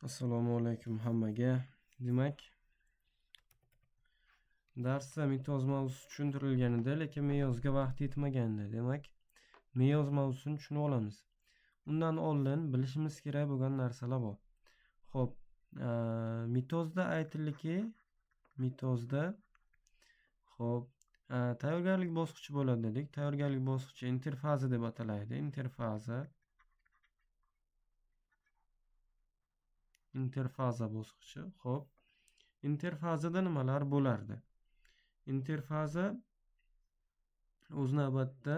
Assalomu alaykum hammaga. Demak, darsda mitoz mavzusi tushuntirilgan edi, lekin meyozga vaqt yetmagandi. Demak, meyoz mavzusini tushunib olamiz. Undan oldin bilishimiz kerak bo'lgan narsalar bor. Xo'p, mitozda aytildiki, xo'p, tayyorgarlik bosqichi bo'ladi dedik. Tayyorgarlik bosqichi interfaza deb ataladi. Interfaza bosqichi. Xo'p, interfazada nimalar bo'lardi? Interfaza o'z navbatida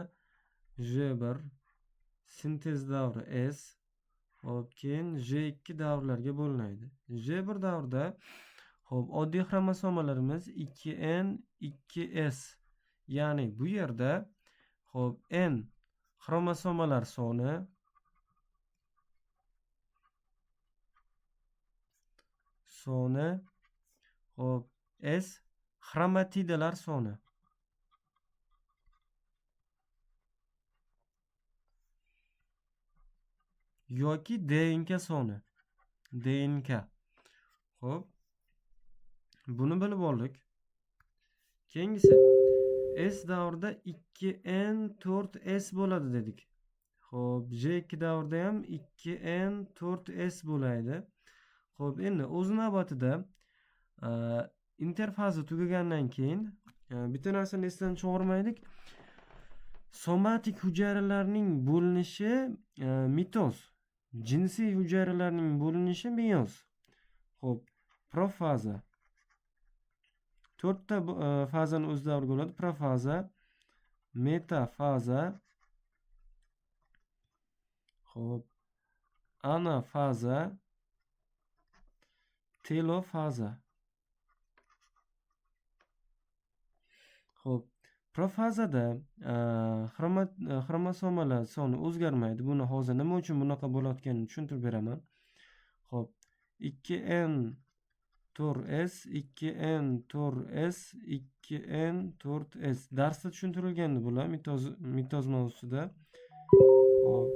J1 sintez davri S, hop, keyin J2 davrlarga bo'linadi. J1 davrida hop, oddiy xromosomalarimiz 2N 2S. Ya'ni bu yerda hop, N xromosomalar soni hop, S xromatidalar soni. Yoki DNK soni. DNK. Xo'p. Buni bilib oldik. Keyingisi S davrida 2N4S bo'ladi dedik. Xo'p, J2 davrida ham 2N4S bo'ladi. Xo'p, endi o'z navbatida interfaza tugagandan keyin bitta narsani esdan chiqarmaylik. Somatik hujayralarning bo'linishi mitoz. Jinsiy hujayralarning bo'linishi meyoz. Xo'p, profaza. 4 ta fazani o'z davriga oladi. Profaza, metafaza, xo'p, anafaza, telofaza. Xo'p, profazada xromosomalar soni o'zgarmaydi. Buni hozir nima uchun bunaqa bo'layotganini tushuntirib beraman. Xo'p, 2N4S, 2N4S, 2N4S. Darsda tushuntirilgandi bular mitoz mavzusida. Xo'p,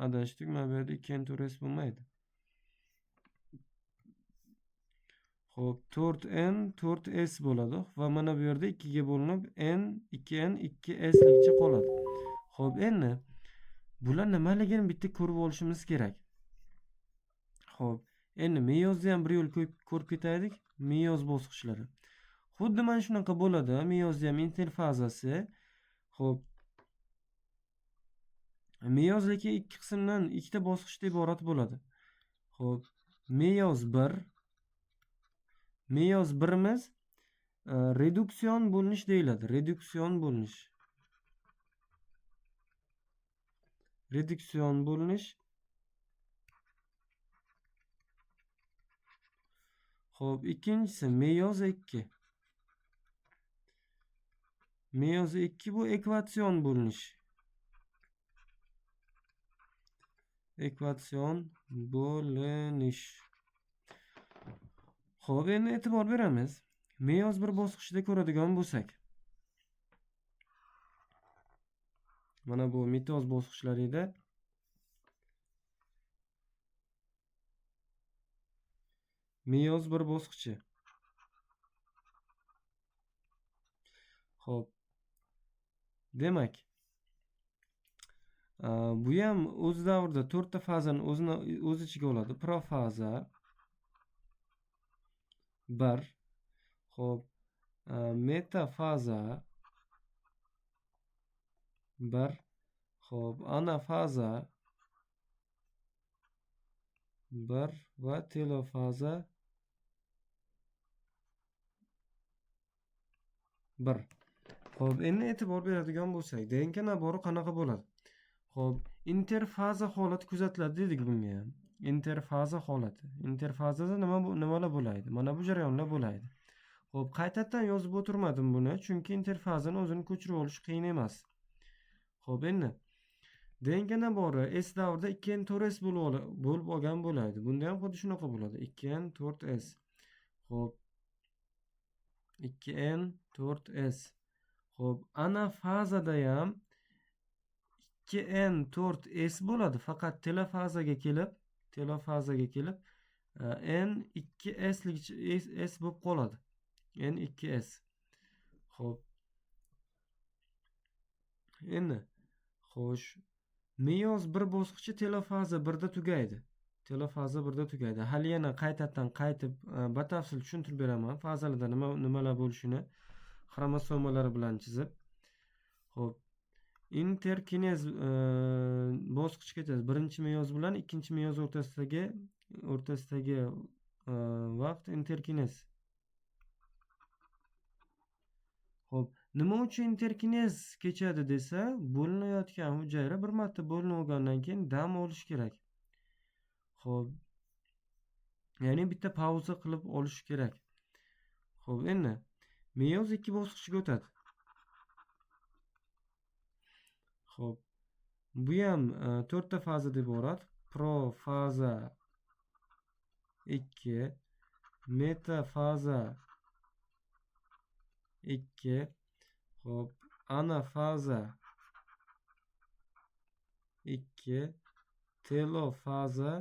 adashdik. Mana bu yerda 2N4S bo'lmaydi. Xo'p, 4N 4S bo'ladi va mana bu yerda 2 ga bo'linib N 2N 2S ligicha qoladi. Xo'p, endi bular nimaligini bitta ko'rib olishimiz kerak. Xo'p, endi meyozni ham bir yo'l ko'rib ketaylik. Meyoz bosqichlari. Xuddi mana shunaqa bo'ladi. Meyozni ham interfazasi. Xo'p, meyoz lekin ikki qismdan, ikkita bosqichdan iborat bo'ladi. Xo'p, meyoz 1. Meyoz 1imiz reduksion bo'linish deyiladi. Reduksion bo'linish. Xo'p, ikkinchisi meyoz 2. Meyoz 2 bu ekvatsion bo'linish. Xo'p, endi e'tibor beramiz. Meyoz 1 bosqichida ko'radigan bo'lsak. Mana bu mitoz bosqichlari. Meyoz 1 bosqichi. Xo'p. Demak, bu ham o'z davrida 4 ta fazani o'z ichiga oladi. Profaza 1. Xo'p, metafaza 1. Xo'p, anafaza 1 va telofaza 1. Xo'p, endi e'tibor beradigan bo'lsak, DNK nabori qanaqa bo'ladi? Xo'p, interfaza holati kuzatiladi dedik bunga ham. Interfaza holati. Interfazada nimalar bo'ladi? Mana bu jarayonlar bo'ladi. Xo'p, qaytadan yozib o'tirmadim buni, chunki interfazani o'zini ko'chirib olish qiyin emas. Xo'p, endi DNK nabori S davrida 2N4S bo'lib olgan bo'ladi. Bunda ham xuddi shunaqa bo'ladi. 2N4S. Xo'p, 2N4S. Xo'p, anafazada ham 2N4S bo'ladi, faqat telofazaga kelib N2S S bo'lib qoladi. N2S. Xo'p. Endi xo'sh, meyoz bir bosqichi telofaza 1da tugaydi. Telofaza 1da tugaydi. Hali yana qaytadan qaytib batafsil tushuntirib beraman. Fazalarda nimalar bo'lishini xromosomalar bilan chizib. Xo'p. Interkinez bosqichga o'tadi. Birinchi meyoz bilan ikkinchi meyoz o'rtasidagi vaqt interkinez. Xo'p, nima uchun interkinez kechadi desa, bo'linayotgan hujayra bir marta bo'lingandan keyin dam olish kerak. Xo'p, ya'ni bitta pauza qilib olish kerak. Xo'p, endi meyoz 2 bosqichga o'tadi. Xo'p, bu ham 4 ta fazadan iborat. Profaza 2, metafaza 2, xo'p, anafaza 2, telofaza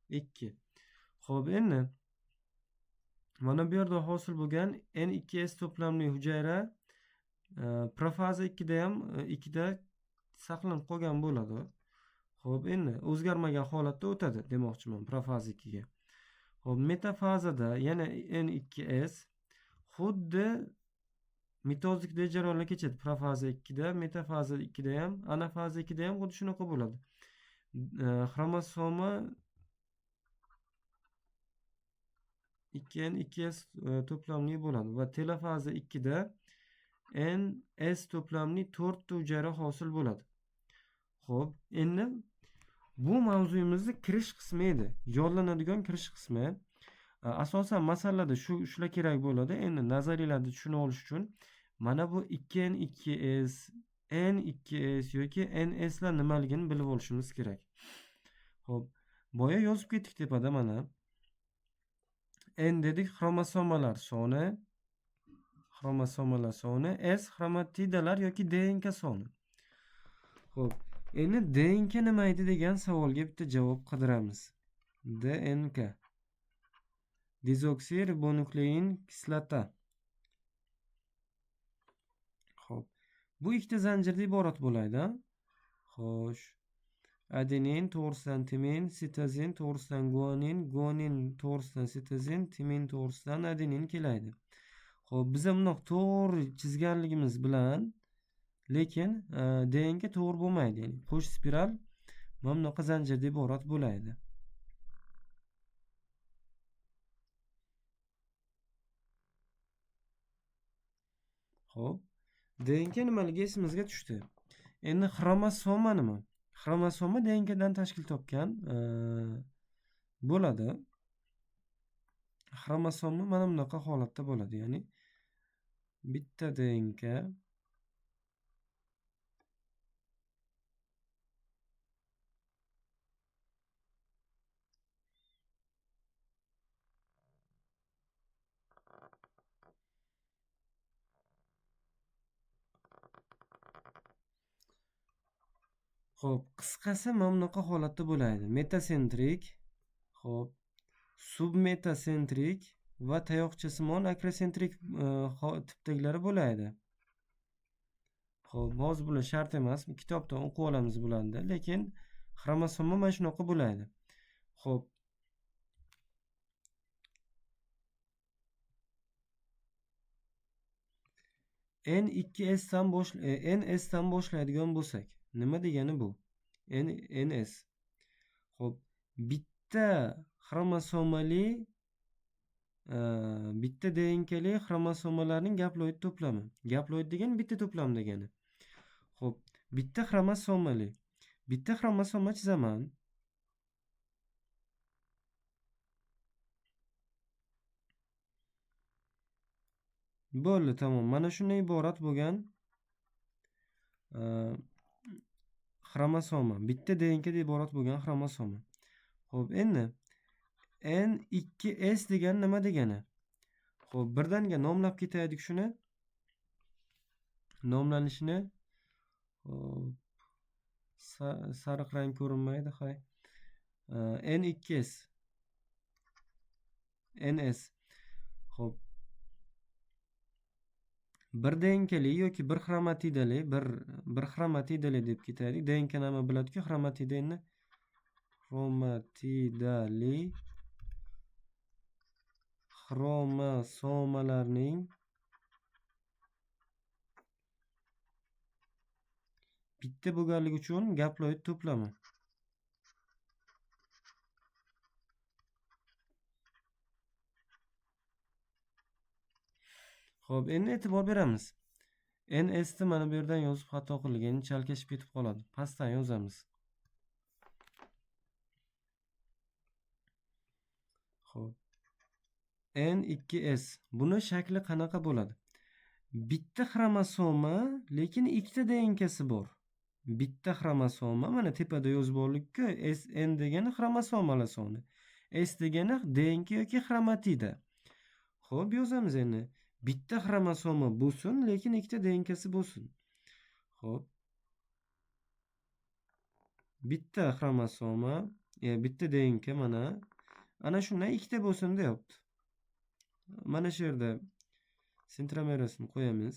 2. Xo'p, endi mana bu yerda hosil bo'lgan N2S to'plamli hujayra profaza 2da ham 2da saqlanib qolgan bo'ladi. Xo'p, endi o'zgarmagan holatda o'tadi demoqchiman profaza 2ga. Xo'p, metafazada yana N2S xuddi mitozlikdagi jarayonlar kechadi. Profaza 2da, metafaza 2da ham, anafaza 2da ham xuddi shunaqa bo'ladi. Xromosoma 2N2S to'plamli bo'ladi va telofaza 2da NS to'plamli 4 ta hujayra hosil bo'ladi. Xo'p, endi bu mavzuyimizning kirish qismi edi. Yollanadigan kirish qismi. Asosan masalalarda shular kerak bo'ladi. Endi nazariylarda tushunib olish uchun mana bu 2N2S, N2S yoki NS lar nimaligini bilib olishimiz kerak. Xo'p, boya yozib ketdik tepada mana. N dedik xromosomalar soni, S xromatidalar yoki DNK soni. Xo'p, endi DNK nima edi degan savolga bitta javob qidiramiz. DNK dezoksiribonuklein kislota. Xo'p, bu ikkita zanjirdan iborat bo'ladi. Xo'sh, adenin to'g'risidan timin, sitozin to'g'risidan guanin, guanin to'g'risidan sitozin, timin to'g'risidan adenin keladi. Xo'p, biz bundoq to'g'ri chizganligimiz bilan lekin DNK to'g'ri bo'lmaydi. Ya'ni qo'sh spiral mana bunaqa zanjirdan iborat bo'ladi. Xo'p, DNK nimaligi esimizga tushdi. Endi xromosoma nima? Xromosoma DNKdan tashkil topgan bo'ladi. Xromosoma mana bunaqa holatda bo'ladi. Ya'ni bitta DNK Xo'p, qisqasi mana bunaqa holatda bo'ladi. Metasentrik, xo'p, submetasentrik va tayoqchasimon akrosentrik tipdagilari bo'ladi. Xo'p, hozir bular shart emas. Kitobdan o'qib olamiz bularni, lekin xromosoma mana shunaqa bo'ladi. Xo'p, N2S dan boshlaydigan bo'lsak, nima degani bu? NS. Xo'p, bitta xromosomali bitta DNKli xromosomalarning gaploid to'plami. Gaploid degani bitta to'plam degani. Xo'p, bitta xromosomali. Bitta xromosoma chizaman. Bo'ldi, tamom. Mana shunday iborat bo'lgan xromosoma. Bitta DNKdan iborat bo'lgan xromosoma. Xo'p, endi N2S degani nima degani? Xo'p, birdaniga nomlab ketaylik shuni. Nomlanishini sariq rang ko'rinmaydi, hay. N2S NS. Xo'p, bir DNKli yoki bir xromatidali, bir xromatidali deb ketaylik. DNK nima biladi-ku, xromatidani xromatidali xromosomalarning bitta bo'lganligi uchun gaploid to'plami. Xo'p, endi e'tibor beramiz. NS ni mana bu yerdan yozib xato qilgan, chalkashib ketib qoladi. Pastdan yozamiz. Xo'p. N2S. Buni shakli qanaqa bo'ladi? Bitta xromosoma, lekin ikkita DNKsi bor. Bitta xromosoma, mana tepada yozib oldikku, N degani xromosomalar soni. S degani DNK yoki xromatida. Xo'p, yozamiz endi. Bitta xromosoma bo'lsin, lekin ikkita DNKsi bo'lsin. Xo'p. Bitta xromosoma, bitta DNK mana ana shundan ikkita bo'lsin deyapti. Mana shu yerda sentromerasini qo'yamiz.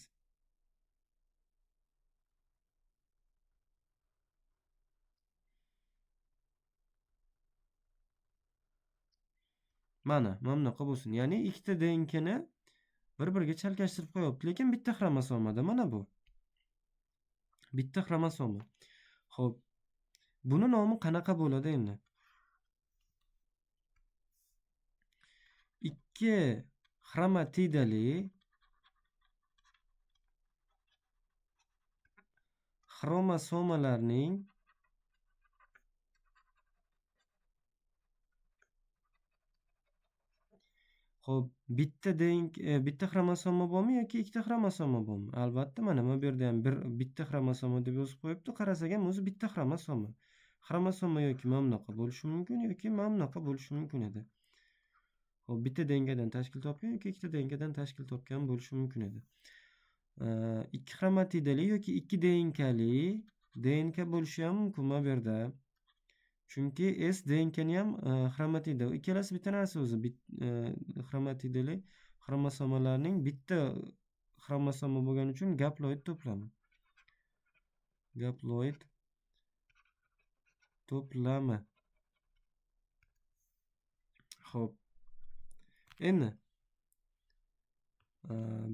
Mana bunaqa bo'lsin. Ya'ni ikkita DNKni bir-biriga chalkashtirib qo'yapti, lekin bitta xromosomada mana bu. Bitta xromosoma. Xo'p. Buni nomi qanaqa bo'ladi endi? Ikki xromatidali xromosomalarning Xo'p, bitta xromosoma bormi yoki ikkita xromosoma bormi? Albatta, mana bu yerda ham bitta xromosoma deb yozib qo'yibdi. Qarasak ham o'zi bitta xromosoma. Xromosoma yoki mana bunaqa bo'lishi mumkin yoki mana bunaqa bo'lishi mumkin edi. Xo'p, bitta DNKdan tashkil topgan yoki ikkita DNKdan tashkil topgan bo'lishi mumkin edi. Ikki xromatidali yoki ikki DNKli DNK bo'lishi ham mumkin mana bu yerda. Chunki S DNKni ham xromatida. Ikkalasi bitta narsa o'zi. Xromatidali xromosomalarning bitta xromosoma bo'lgani uchun gaploid to'plami. Gaploid to'plami. Xo'p. Endi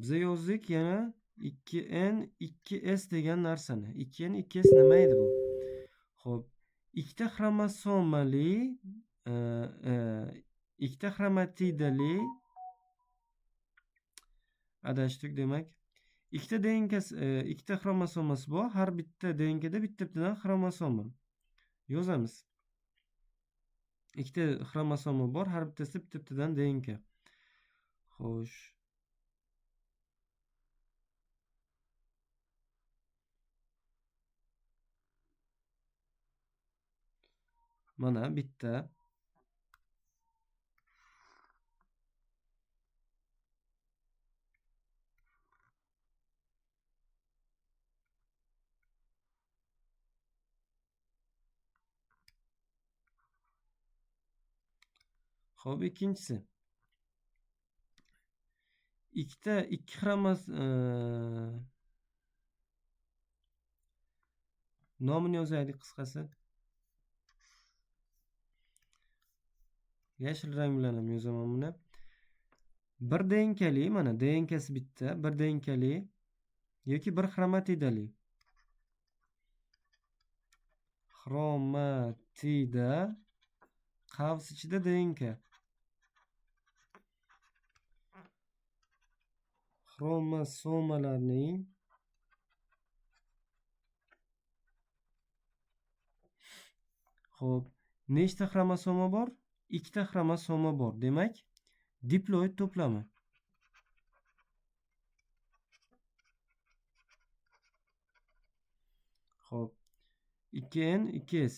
biz yozdik yana 2N 2S degan narsani. 2N 2S nima edi bu? Xo'p. Ikkita xromosomali ikkita xromatidali adashdik demak. Ikkita DNKsi, ikkita xromosomasi bor. Har bitta DNKda bitta-bittadan xromosoma. Yozamiz. Ikkita xromosoma bor, har bittasi bitta-bittadan DNK. Xo'sh. Mana bitta. Xo'p, ikkinchisi. Ikki nomini yozaylik qisqasi. Yashil rang bilan ham yozaman buni. Bir DNKli, mana DNKsi bitta, bir DNKli yoki bir xromatidali. Xromatida qavs ichida DNK. Xromosomalarning Xo'p, nechta xromosoma bor? Ikkita xromosoma bor. Demak, diploid to'plami. Xo'p, 2N 2S.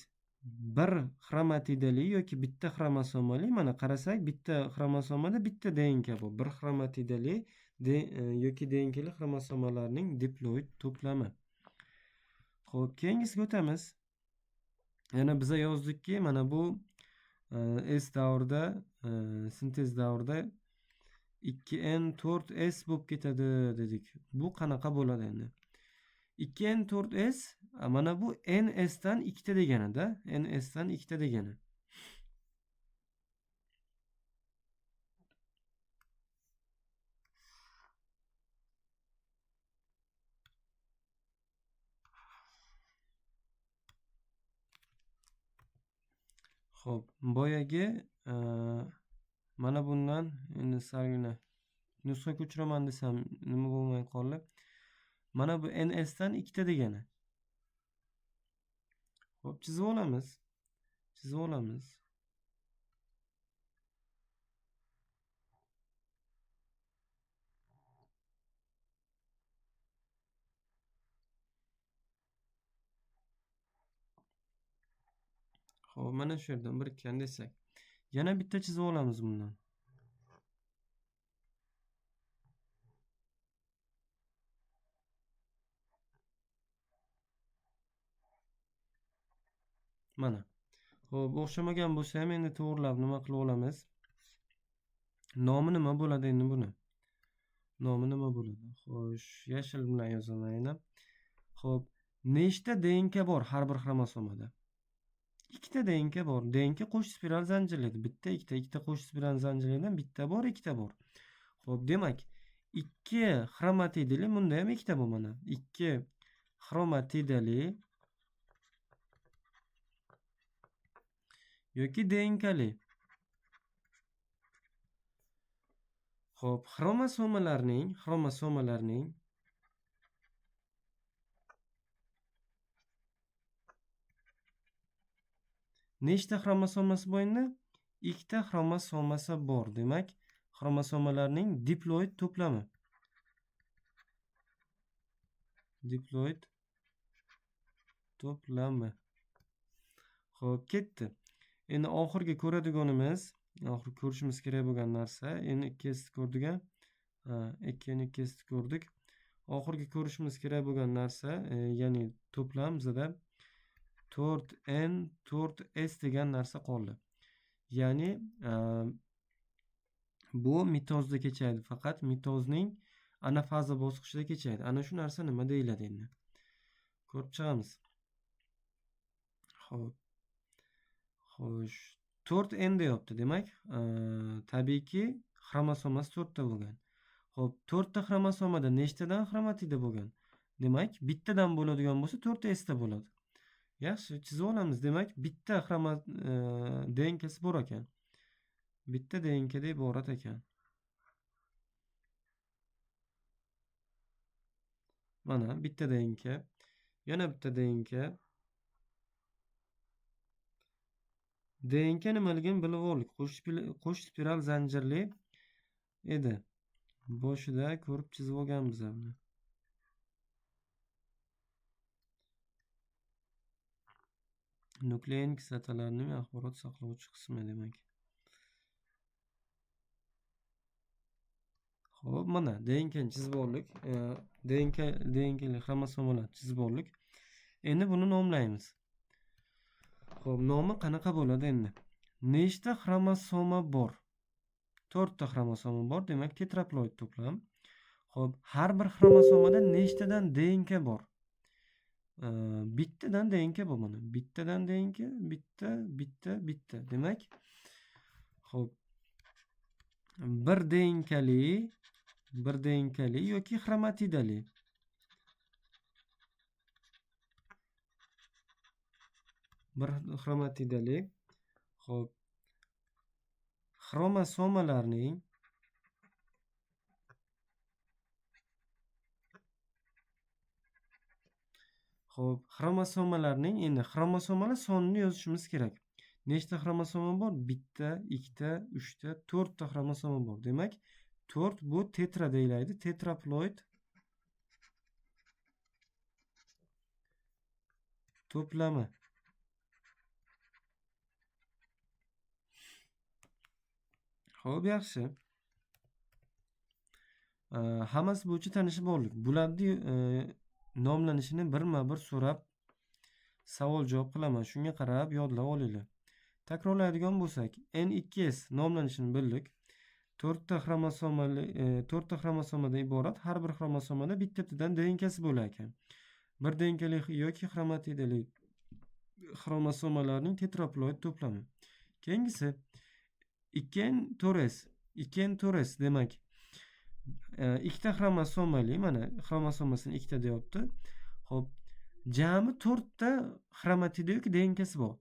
Bir xromatidali yoki bitta xromosomali, mana qarasak, bitta xromosomada bitta DNK bor. Bir xromatidali yoki DNKli xromosomalarning diploid to'plami. Xo'p, keyingisiga o'tamiz. Yana biz yozdikki, mana bu S davrida, sintez davrida 2n 4s bo'lib ketadi dedik. Bu qanaqa bo'ladi endi? 2n 4s mana bu ns dan 2 ta degani-da, ns dan 2 ta degani. Xo'p, boyagi mana bundan endi salgina nusxa ko'chiraman desam nima bo'lmay qoldi. Mana bu ns dan 2 ta degani. Xo'p, chizib olamiz. Chizib olamiz. Xo'p, mana shu yerdan birikkan desak, yana bitta chizib olamiz bundan. Mana. Xo'p, o'xshamagan bo'lsa ham endi to'g'rilab nima qilib olamiz? Nomi nima bo'ladi endi buni? Nomi nima bo'ladi? Xo'sh, yashil bilan yozaman. Xo'p, nechta DNK bor har bir xromosomada? 2 ta DNK bor. DNK qo'sh spiral zanjirli. Bitta, ikkita qo'sh spiral zanjirlidan bitta bor, ikkita bor. Xo'p, demak, 2 xromatidali, bunda ham ikkita bu mana. 2 xromatidali yoki DNKli. Xo'p, xromosomalarning nechta xromosomasi bor endi? 2 ta xromosomasi bor. Demak, xromosomalarning diploid to'plami. Diploid to'plami. Xo'p, ketdi. Endi oxirgi ko'radiganimiz, oxirgi ko'rishimiz kerak bo'lgan narsa, endi 2 s ko'rdik a. 2 ni 2 s ko'rdik. Oxirgi ko'rishimiz kerak bo'lgan narsa, ya'ni to'plam bizda 4n 4s degan narsa qoldi. Ya'ni bu mitozda kechadi, faqat mitozning anafaza bosqichida kechadi. Ana shu narsa nima deyiladi endi? Ko'rib chiqamiz. Xo'p. Xo'sh, 4n deyapti. Demak, tabiiyki xromosomasi 4 ta bo'lgan. Xo'p, 4 ta xromosomada nechtadan xromatida bo'lgan? Demak, bittadan bo'ladigan bo'lsa 4s ta bo'ladi. Yaxshi, chizib olamiz. Demak, bitta DNKsi bor ekan. Bitta DNK da iborat ekan. Mana bitta DNK, yana bitta DNK. DNK nimaligini bilib oldik. Qo'sh spiral zanjirli edi. Boshida ko'rib chizib olganmiz buni. Nuklein kislotalarning axborot saqlovchi qismi demak. Xo'p, mana DNKni chizib oldik. DNKli xromosomalar chizib oldik. Endi buni nomlaymiz. Xo'p, nomi qanaqa bo'ladi endi? Nechta xromosoma bor? 4 ta xromosoma bor, demak tetraploid to'plam. Xo'p, har bir xromosomada nechtadan DNK bor? Bittadan DNK bu mana. Bittadan DNK, bitta. Demak, xo'p, bir DNKli yoki xromatidali. Bir xromatidali. Xo'p, xromosomalarning endi xromosomalar sonini yozishimiz kerak. Nechta xromosoma bor? Bitta, ikkita, uchta, 4 ta xromosoma bor. Demak, 4 bu tetra deyiladi. Tetraploid to'plami. Xo'p, yaxshi. Hammasi bo'yicha tanishib oldik. Bularni nomlanishini birma-bir so'rab savol javob qilaman. Shunga qarab yodlab olinglar. Takrorlaydigan bo'lsak, N2S nomlanishini bildik. 4 ta xromosomadan iborat, har bir xromosomada bittasidan DNK'si bo'lar ekan. Bir DNK'li yoki xromatidali xromosomalarning tetraploid to'plami. Keyingisi 2N4S. 2N4S demak, ikkita xromosomali, mana xromosomasini ikkita deyapti. Xo'p, jami 4 ta xromatida yoki DNK'si bor.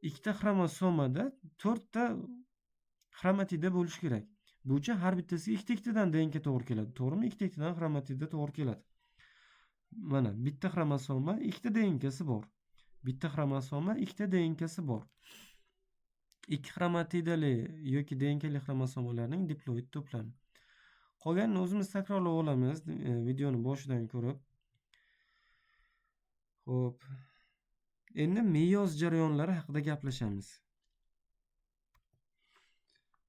Ikkita xromosomada 4 ta xromatida bo'lishi kerak. Bucha har bittasiga ikkita-ikkitadan DNK to'g'ri keladi. To'g'rimi? Ikkita-ikkitadan xromatida to'g'ri keladi. Mana bitta xromosoma ikkita DNK'si bor. Bitta xromosoma ikkita DNK'si bor. Ikki xromatidali yoki DNK'li xromosomalarning diploid to'plami. Qolganini o'zimiz takrorlab olamiz videoni boshidan ko'rib. Xo'p. Endi meyoz jarayonlari haqida gaplashamiz.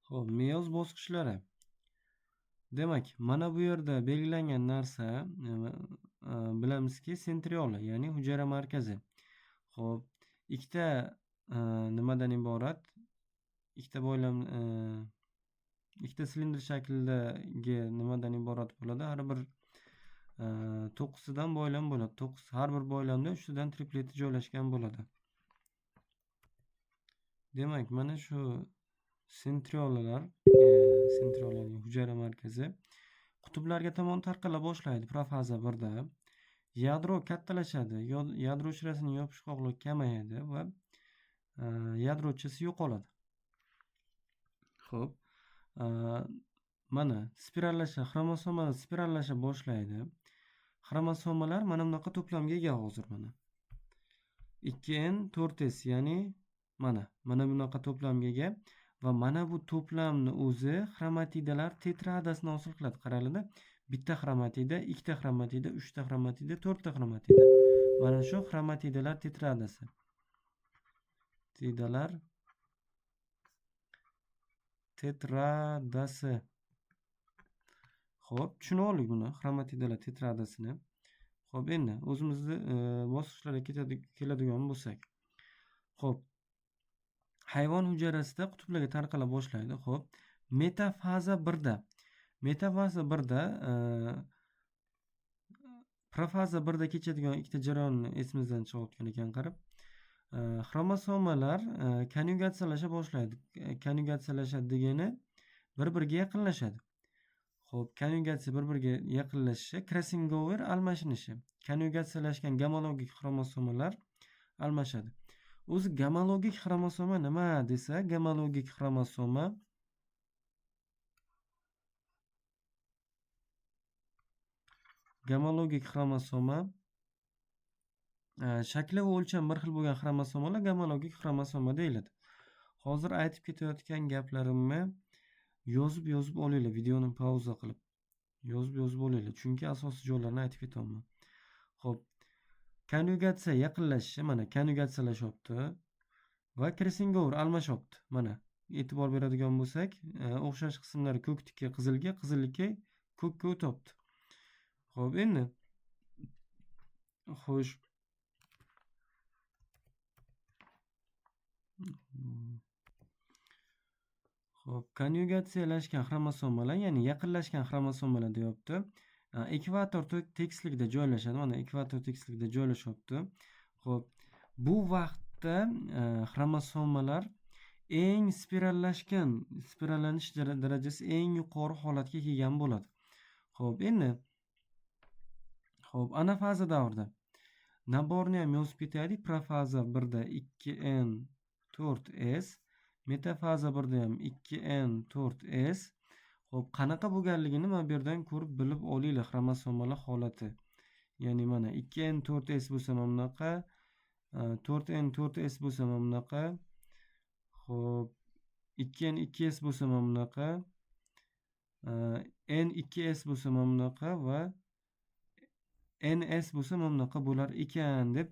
Xo'p, meyoz bosqichlari. Demak, mana bu yerda belgilangan narsa bilamizki, sentriola, ya'ni hujayra markazi. Xo'p, ikkita nimadan iborat? Ikkita boylam ikkita silindr shaklidagi nimadan iborat bo'ladi? Har bir 9 tadan boylam bo'ladi. 9 har bir boylamda 3 tadan tripleti joylashgan bo'ladi. Demak, mana shu sentriolalar, sentriolaning hujayra markazi qutblarga tomon tarqala boshlaydi profaza 1da. Yadro kattalashadi, yadro uchrasining yopishqoqligi kamayadi va yadrochisi yo'qoladi. Xo'p, mana xromosomalar spirallasha boshlaydi. Xromosomalar mana bunaqa to'plamga ega hozir mana. 2N4S, ya'ni mana bunaqa to'plamga ega va mana bu to'plamni o'zi xromatidalar tetradasini hosil qiladi. Qaralida, bitta xromatida, ikkita xromatida, 3 ta xromatida, 4 ta xromatida. Mana shu xromatidalar tetradasi. Tetradasi. Xo'p, tushunaylik buni, xromatidalar tetradasini. Xo'p, endi o'zimizni bosqichlarga keladigan bo'lsak. Xo'p, hayvon hujayrasida qutblarga tarqala boshlaydi. Xo'p, metafaza 1da. Metafaza 1da profaza 1da kechadigan ikkita jarayonni esimizdan chiqayotgan ekan qarab. Xromosomalar konjugatsiyalasha boshlaydi. Konjugatsiyalashadi degani bir-biriga yaqinlashadi. Xo'p, konjugatsiya bir-biriga yaqinlashishi, crossing over almashinishi. Konjugatsiyalashgan gomologik xromosomalar almashadi. O'zi gomologik xromosoma nima desa, gomologik xromosoma shakli va o'lchami bir xil bo'lgan xromosomalar gomologik xromosoma deyiladi. Hozir aytib ketayotgan gaplarimni yozib olinglar, videoni pauza qilib. Yozib olinglar, chunki asosiy joylarni aytib ketaman. Xo'p, konjugatsiya yaqinlashishi, mana konjugatsiyalashyapti va crossing over almashyapti. Mana e'tibor beradigan bo'lsak, o'xshash qismlari ko'kdagi qizilga, qizillikka ko'kka o'tyapti. Xo'p, endi xo'sh. Xo'p, konjugatsiyalashgan xromosomalar, ya'ni yaqinlashgan xromosomalar deyapti. Ekvator tekisligida joylashadi. Mana ekvator tekisligida joylashyapti. Xo'p, bu vaqtda xromosomalar eng spirallanish darajasi eng yuqori holatga kelgan bo'ladi. Xo'p, endi anafaza davrida naborni ham yozib ketaylik. Profaza 1da 2N4S, metafaza 1da ham 2N4S. Xo'p, qanaqa bo'lganligini mana bu yerdan ko'rib bilib olinglar xromosomalar holati. Ya'ni mana 2N4S bo'lsa mana bunaqa, 4N4S bo'lsa mana bunaqa. Xo'p, 2N2S bo'lsa mana bunaqa, N2S bo'lsa mana bunaqa va NS bo'lsa mana bunaqa bo'lar ekan deb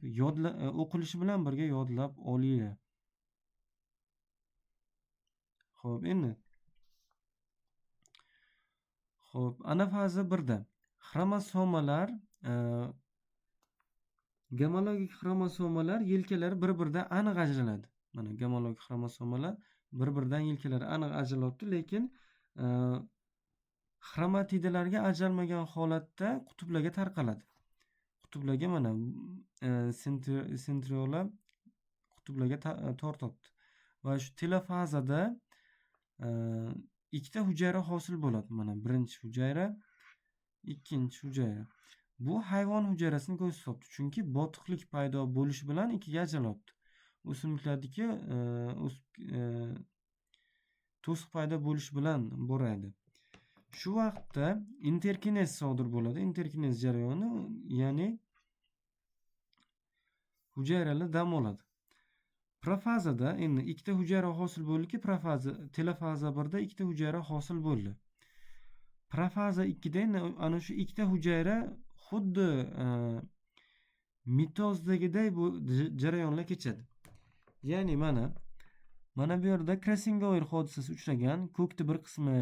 o'qilishi bilan birga yodlab olinglar. Xo'p, endi anafaza 1da xromosomalar, gomologik xromosomalar yelkalari bir-biridan aniq ajraladi. Mana gomolog xromosomalar bir-biridan yelkalari aniq ajralyapti, lekin xromatidalarga ajralmagan holatda qutblarga tarqaladi. Qutblarga mana sentriola qutblarga tortyapti. Va shu telofazada ikkita hujayra hosil bo'ladi. Mana birinchi hujayra, ikkinchi hujayra. Bu hayvon hujayrasini ko'rsatyapti, chunki botiqlik paydo bo'lishi bilan ikkiga ajralyapti. O'simliklardagi to'siq paydo bo'lishi bilan boradi. Shu vaqtda interkinez sodir bo'ladi. Interkinez jarayoni, ya'ni hujayralar dam oladi. Profazada endi ikkita hujayra hosil bo'ldiki, telofaza 1da ikkita hujayra hosil bo'ldi. Profaza 2da ana shu ikkita hujayra xuddi mitozdagiday bu jarayonlar kechadi. Ya'ni mana bu yerda crossing over hodisasi uchragan, ko'kni bir qismi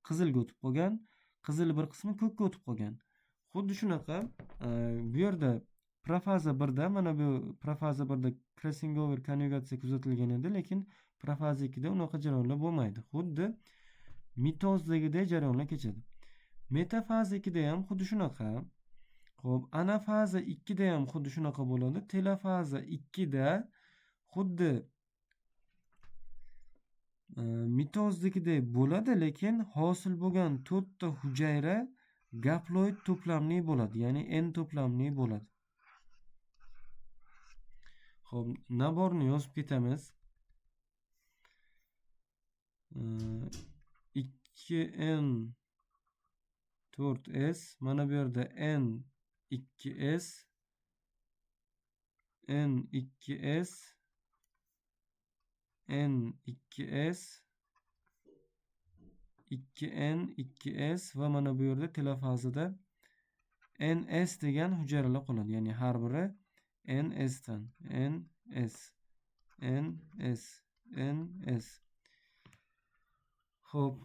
qizilga o'tib qolgan, qizil bir qismi ko'kka o'tib qolgan. Xuddi shunaqa bu yerda profaza 1da mana bu profaza 1da crossing over konjugatsiya kuzatilgan edi, lekin profaza 2da unaqa jarayonlar bo'lmaydi. Xuddi mitozdagiday jarayonlar kechadi. Metafaza 2da ham xuddi shunaqa. Xo'p, anafaza 2da ham xuddi shunaqa bo'ladi. Telofaza 2da xuddi mitozdagiday bo'ladi, lekin hosil bo'lgan 4 ta hujayra gaploid to'plamli bo'ladi, ya'ni n to'plamli bo'ladi. Xo'p, naborni yozib ketamiz. 2n 4s, mana bu yerda n 2s, n 2s, n 2s, 2n 2s va mana bu yerda telofazada ns degan hujayralar qoladi. Ya'ni har biri ns dan ns, ns, ns. Xo'p,